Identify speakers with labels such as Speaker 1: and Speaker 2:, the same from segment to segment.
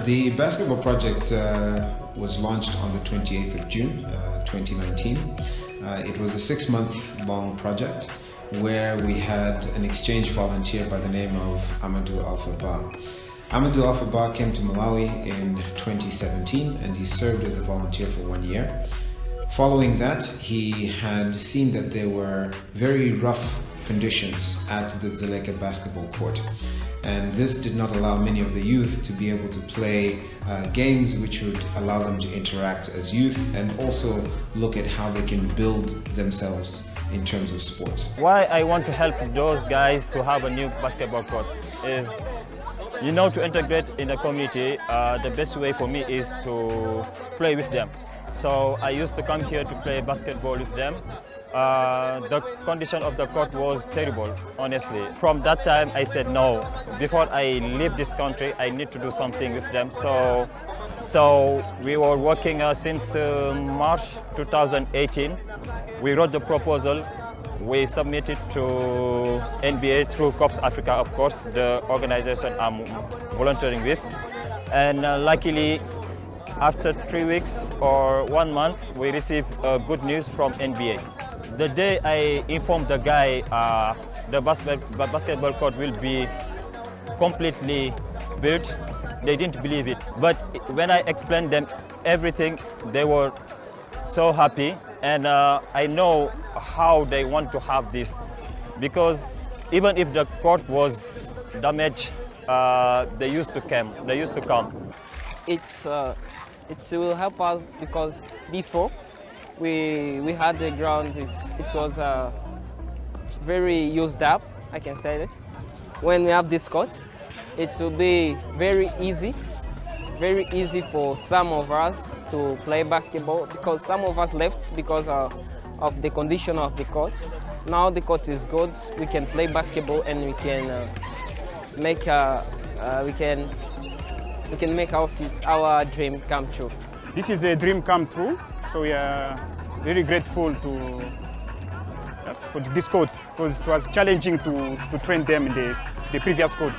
Speaker 1: The basketball project was launched on the 28th of June 2019. It was a 6-month-long project where we had an exchange volunteer by the name of Amadou Alpha-Ba. Amadou Alpha-Ba came to Malawi in 2017 and he served as a volunteer for 1 year. Following that, he had seen that there were very rough conditions at the Dzaleka basketball court. And this did not allow many of the youth to be able to play games which would allow them to interact as youth and also look at how they can build themselves in terms of sports.
Speaker 2: Why I want to help those guys to have a new basketball court is, to integrate in the community, the best way for me is to play with them. So I used to come here to play basketball with them. The condition of the court was terrible, honestly. From that time, I said no. Before I leave this country, I need to do something with them. So we were working since March 2018. We wrote the proposal. We submitted to NBA through CorpsAfrica, of course, the organization I'm volunteering with. And luckily, after 3 weeks or 1 month, we received good news from NBA. The day I informed the guy the basketball court will be completely built, they didn't believe it. But when I explained them everything, they were so happy. And I know how they want to have this, because even if the court was damaged, they used to come.
Speaker 3: It will help us because before we had the ground, it was very used up, I can say that. When we have this court, it will be very easy for some of us to play basketball, because some of us left because of the condition of the court. Now the court is good, we can play basketball and we can make our dream come true.
Speaker 4: This is a dream come true, so we are very grateful for this court, because it was challenging to train them in the previous court.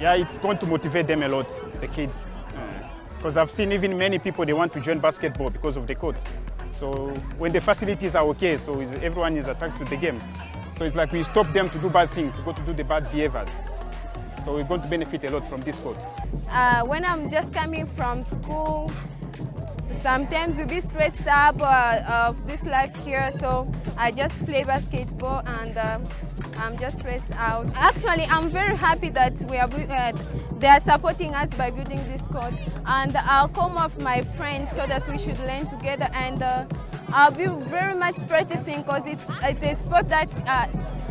Speaker 4: Yeah, it's going to motivate them a lot, the kids. Because I've seen even many people, they want to join basketball because of the court. So when the facilities are okay, so everyone is attracted to the games. So it's like we stop them to do bad things, to go to do the bad behaviors. So we're going to benefit a lot from this court.
Speaker 5: When I'm just coming from school, sometimes we'll be stressed up of this life here, so I just play basketball and I'm just stressed out. Actually, I'm very happy that they are supporting us by building this court, and I'll call more of my friends so that we should learn together, and I'll be very much practicing because it's a sport that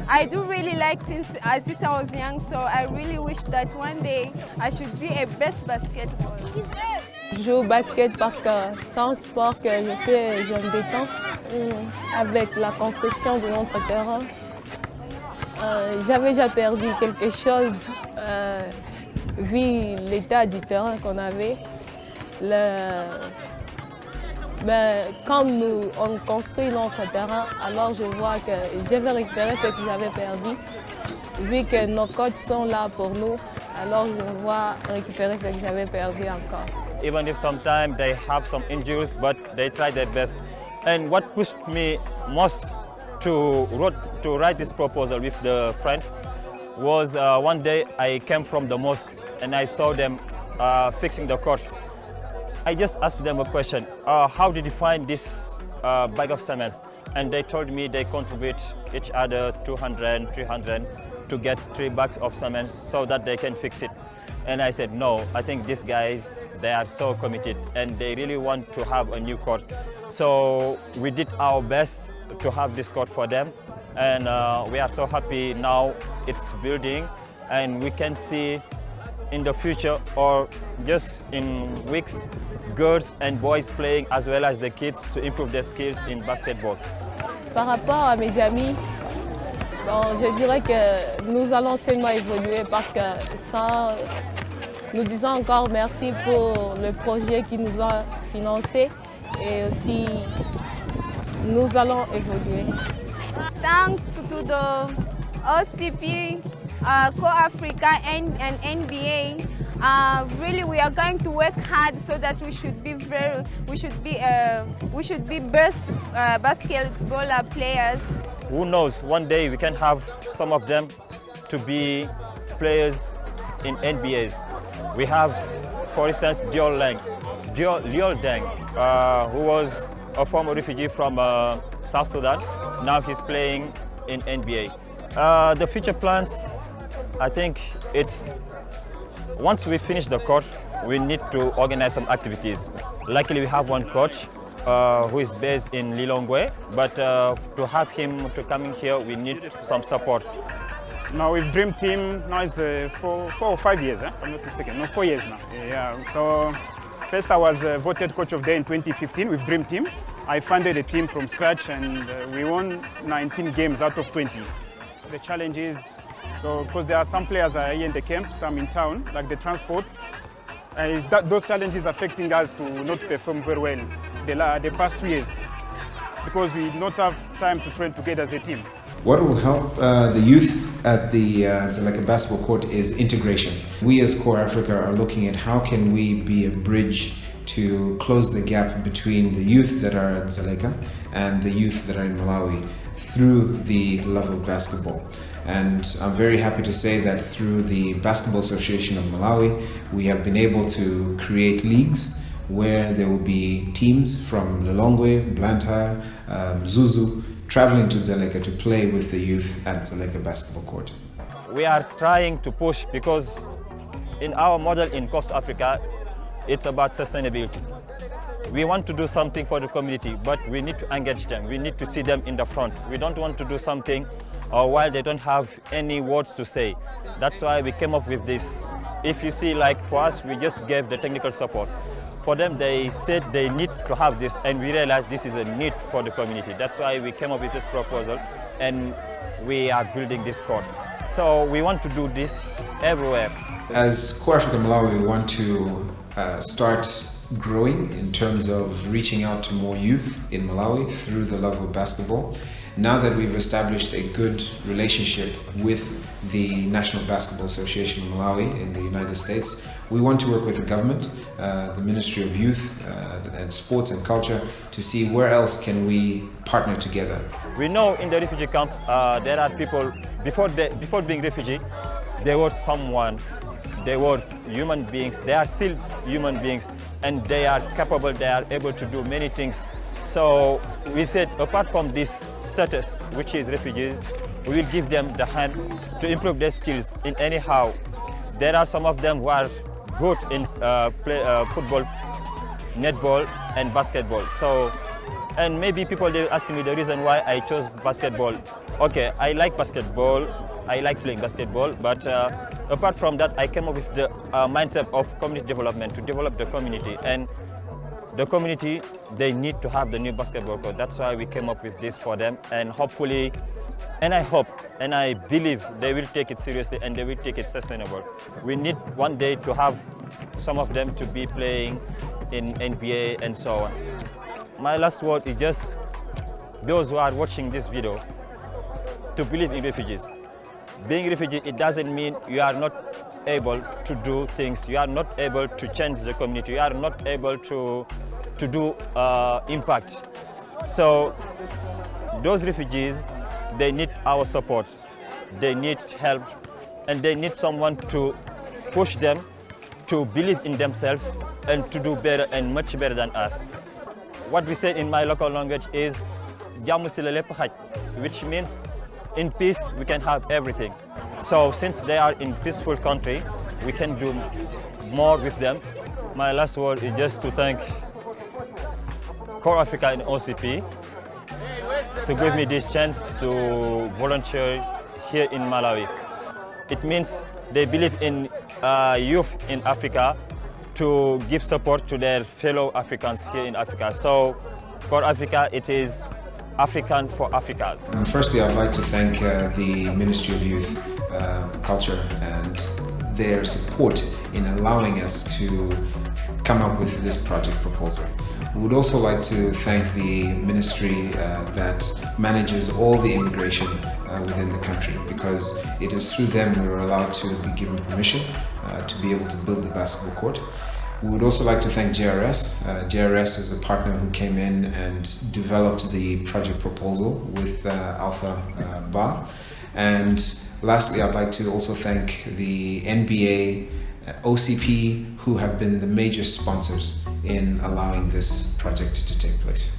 Speaker 5: I do really like since I was young, so I really wish that one day I should be a best basketball.
Speaker 6: Je joue au basket parce que sans sport que je fais, je me détends. Avec la construction de notre terrain, j'avais déjà perdu quelque chose vu l'état du terrain qu'on avait. Comme on construit notre terrain, alors je vois que je vais récupérer ce que j'avais perdu. Vu que nos coachs sont là pour nous, alors je vois récupérer ce que j'avais perdu encore.
Speaker 2: Even if sometimes they have some injuries, but they try their best. And what pushed me most to write this proposal with the friends was one day I came from the mosque and I saw them fixing the court. I just asked them a question, how did you find this bag of cement? And they told me they contribute each other 200, 300 to get 3 bags of cement so that they can fix it. And I said, no, I think these guys, they are so committed and they really want to have a new court. So we did our best to have this court for them. And we are so happy now it's building, and we can see in the future or just in weeks, girls and boys playing as well as the kids to improve their skills in basketball.
Speaker 6: Par rapport à mes amis, je dirais que nous allons seulement évoluer parce que nous disons encore merci pour le projet qui nous a financé et aussi nous allons évoluer.
Speaker 5: Thanks to the OCP, CorpsAfrica and NBA, Really, we are going to work hard so that we should be best basketball players.
Speaker 2: Who knows, one day we can have some of them to be players in NBAs. We have, for instance, Liol Deng, who was a former refugee from South Sudan. Now he's playing in NBA. The future plans, I think it's once we finish the course, we need to organize some activities. Luckily, we have one coach who is based in Lilongwe, but to have him to come in here, we need some support.
Speaker 4: Now with Dream Team, now it's 4 or 5 years, if I'm not mistaken. No, 4 years now. Yeah. So first I was voted Coach of the Day in 2015 with Dream Team. I funded a team from scratch and we won 19 games out of 20. The challenge is, so because there are some players are here in the camp, some in town, like the transport, those challenges affecting us to not perform very well the past 2 years because we do not have time to train together as a team.
Speaker 1: What will help the youth at the Dzaleka basketball court is integration. We as CorpsAfrica are looking at how can we be a bridge to close the gap between the youth that are at Dzaleka and the youth that are in Malawi through the love of basketball. And I'm very happy to say that through the Basketball Association of Malawi, we have been able to create leagues where there will be teams from Lilongwe, Blantyre, Zuzu, traveling to Dzaleka to play with the youth at Dzaleka basketball court.
Speaker 2: We are trying to push because in our model in CorpsAfrica, it's about sustainability. We want to do something for the community, but we need to engage them. We need to see them in the front. We don't want to do something while they don't have any words to say. That's why we came up with this. If you see, like for us, we just gave the technical support. For them, they said they need to have this, and we realized this is a need for the community. That's why we came up with this proposal, and we are building this court. So we want to do this everywhere.
Speaker 1: As CorpsAfrica Malawi, we want to start growing in terms of reaching out to more youth in Malawi through the love of basketball. Now that we've established a good relationship with the National Basketball Association of Malawi in the United States, we want to work with the government, the Ministry of Youth and Sports and Culture to see where else can we partner together.
Speaker 2: We know in the refugee camp there are people, before being refugee, they were someone, they were human beings, they are still human beings, and they are capable, they are able to do many things. So we said, apart from this status, which is refugees, we will give them the hand to improve their skills in anyhow. There are some of them who are good in football, netball, and basketball. So, and maybe people they asking me the reason why I chose basketball. Okay, I like basketball, I like playing basketball, but apart from that, I came up with the mindset of community development, to develop the community. And the community, they need to have the new basketball court. That's why we came up with this for them, and hopefully, and I hope, and I believe they will take it seriously and they will take it sustainable. We need one day to have some of them to be playing in NBA and so on. My last word is just those who are watching this video to believe in refugees. Being refugee, it doesn't mean you are not able to do things, you are not able to change the community, you are not able to do impact. So those refugees, they need our support, they need help, and they need someone to push them to believe in themselves and to do better and much better than us. What we say in my local language is "Jamu si la lepp xaj," which means in peace we can have everything. So since they are in peaceful country, we can do more with them. My last word is just to thank CorpsAfrica and OCP to give me this chance to volunteer here in Malawi. It means they believe in youth in Africa to give support to their fellow Africans here in Africa. So CorpsAfrica, it is African for Africans.
Speaker 1: Firstly, I'd like to thank the Ministry of Youth, Culture and their support in allowing us to come up with this project proposal. We would also like to thank the ministry that manages all the immigration within the country, because it is through them we were allowed to be given permission to be able to build the basketball court. We would also like to thank JRS. JRS is a partner who came in and developed the project proposal with Alpha Bar. And lastly, I'd like to also thank the NBA, OCP, who have been the major sponsors in allowing this project to take place.